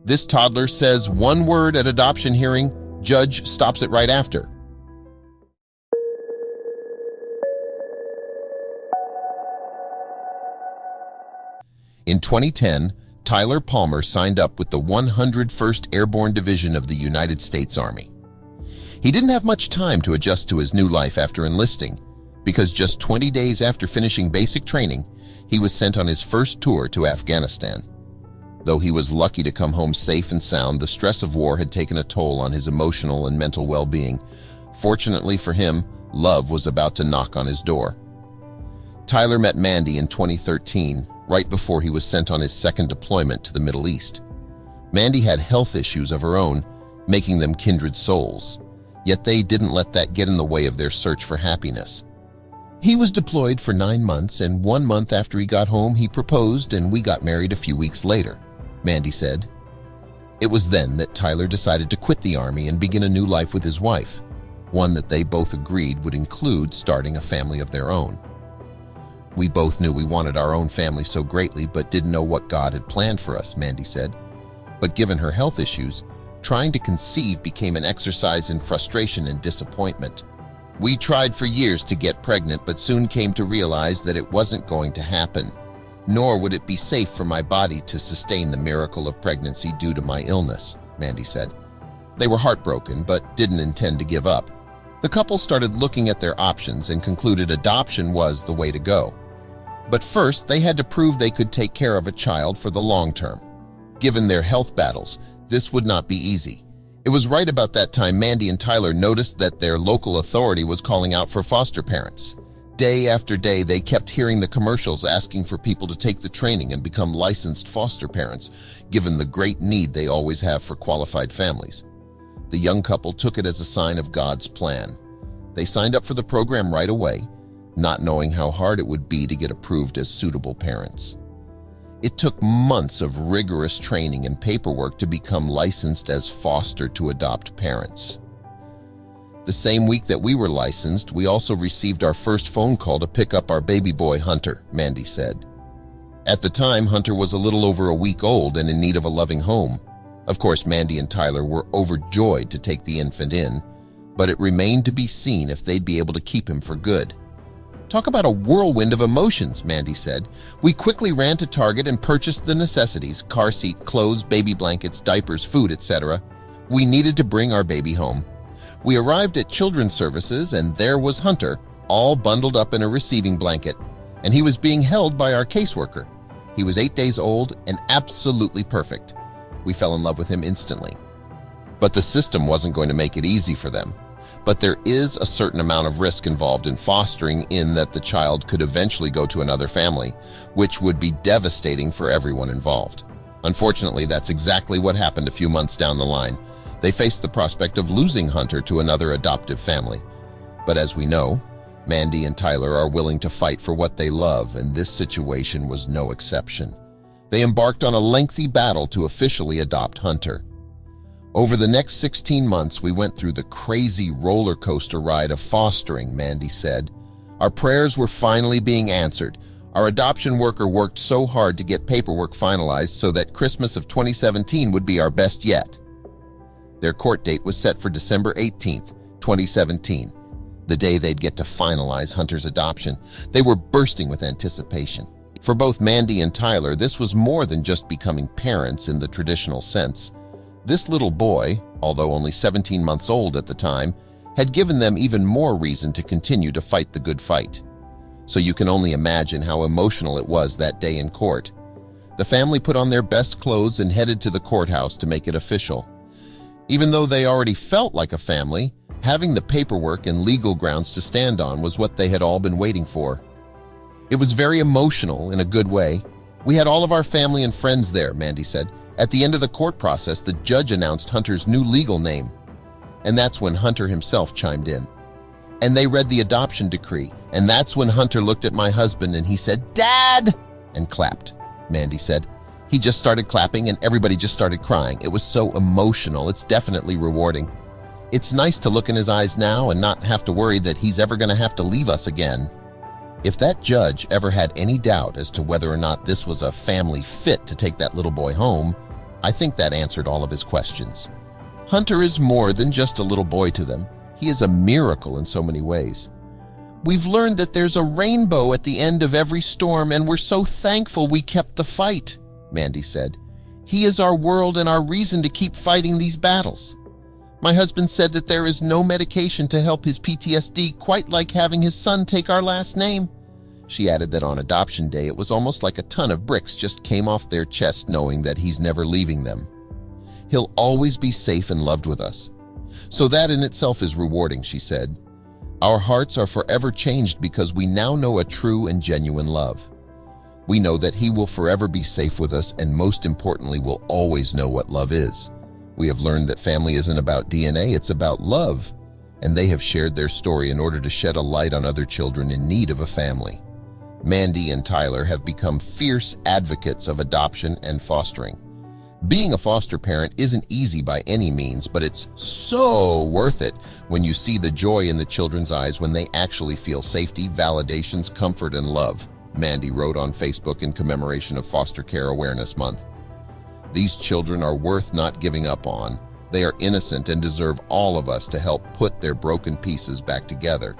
This toddler says one word at adoption hearing, judge stops it right after. In 2010, Tyler Palmer signed up with the 101st Airborne Division of the United States Army. He didn't have much time to adjust to his new life after enlisting, because just 20 days after finishing basic training, he was sent on his first tour to Afghanistan. Though he was lucky to come home safe and sound, the stress of war had taken a toll on his emotional and mental well-being. Fortunately for him, love was about to knock on his door. Tyler met Mandi in 2013, right before he was sent on his second deployment to the Middle East. Mandi had health issues of her own, making them kindred souls, yet they didn't let that get in the way of their search for happiness. He was deployed for 9 months, and 1 month after he got home, he proposed and we got married a few weeks later, Mandi said. It was then that Tyler decided to quit the Army and begin a new life with his wife, one that they both agreed would include starting a family of their own. We both knew we wanted our own family so greatly, but didn't know what God had planned for us, Mandi said. But given her health issues, trying to conceive became an exercise in frustration and disappointment. We tried for years to get pregnant, but soon came to realize that it wasn't going to happen, nor would it be safe for my body to sustain the miracle of pregnancy due to my illness, Mandi said. They were heartbroken, but didn't intend to give up. The couple started looking at their options and concluded adoption was the way to go. But first, they had to prove they could take care of a child for the long term. Given their health battles, this would not be easy. It was right about that time Mandi and Tyler noticed that their local authority was calling out for foster parents. Day after day, they kept hearing the commercials asking for people to take the training and become licensed foster parents, given the great need they always have for qualified families. The young couple took it as a sign of God's plan. They signed up for the program right away, not knowing how hard it would be to get approved as suitable parents. It took months of rigorous training and paperwork to become licensed as foster to adopt parents. The same week that we were licensed, we also received our first phone call to pick up our baby boy, Hunter, Mandi said. At the time, Hunter was a little over a week old and in need of a loving home. Of course, Mandi and Tyler were overjoyed to take the infant in, but it remained to be seen if they'd be able to keep him for good. Talk about a whirlwind of emotions, Mandi said. We quickly ran to Target and purchased the necessities, car seat, clothes, baby blankets, diapers, food, etc. We needed to bring our baby home. We arrived at Children's Services and there was Hunter, all bundled up in a receiving blanket, and he was being held by our caseworker. He was 8 days old and absolutely perfect. We fell in love with him instantly. But the system wasn't going to make it easy for them. But there is a certain amount of risk involved in fostering, in that the child could eventually go to another family, which would be devastating for everyone involved. Unfortunately, that's exactly what happened a few months down the line. They faced the prospect of losing Hunter to another adoptive family. But as we know, Mandi and Tyler are willing to fight for what they love, and this situation was no exception. They embarked on a lengthy battle to officially adopt Hunter. Over the next 16 months, we went through the crazy roller coaster ride of fostering, Mandi said. Our prayers were finally being answered. Our adoption worker worked so hard to get paperwork finalized so that Christmas of 2017 would be our best yet. Their court date was set for December 18th, 2017, the day they'd get to finalize Hunter's adoption. They were bursting with anticipation. For both Mandi and Tyler, this was more than just becoming parents in the traditional sense. This little boy, although only 17 months old at the time, had given them even more reason to continue to fight the good fight. So you can only imagine how emotional it was that day in court. The family put on their best clothes and headed to the courthouse to make it official. Even though they already felt like a family, having the paperwork and legal grounds to stand on was what they had all been waiting for. It was very emotional in a good way. We had all of our family and friends there, Mandi said. At the end of the court process, the judge announced Hunter's new legal name. And that's when Hunter himself chimed in. And they read the adoption decree. And that's when Hunter looked at my husband and he said, "Dad!" and clapped, Mandi said. He just started clapping and everybody just started crying. It was so emotional. It's definitely rewarding. It's nice to look in his eyes now and not have to worry that he's ever going to have to leave us again. If that judge ever had any doubt as to whether or not this was a family fit to take that little boy home, I think that answered all of his questions. Hunter is more than just a little boy to them. He is a miracle in so many ways. We've learned that there's a rainbow at the end of every storm, and we're so thankful we kept the fight, Mandi said. He is our world and our reason to keep fighting these battles. My husband said that there is no medication to help his PTSD, quite like having his son take our last name. She added that on adoption day, it was almost like a ton of bricks just came off their chest knowing that he's never leaving them. He'll always be safe and loved with us. So that in itself is rewarding, she said. Our hearts are forever changed because we now know a true and genuine love. We know that he will forever be safe with us, and most importantly, will always know what love is. We have learned that family isn't about DNA, it's about love, and they have shared their story in order to shed a light on other children in need of a family. Mandi and Tyler have become fierce advocates of adoption and fostering. Being a foster parent isn't easy by any means, but it's so worth it when you see the joy in the children's eyes when they actually feel safety, validations, comfort, and love, Mandi wrote on Facebook in commemoration of Foster Care Awareness Month. These children are worth not giving up on. They are innocent and deserve all of us to help put their broken pieces back together.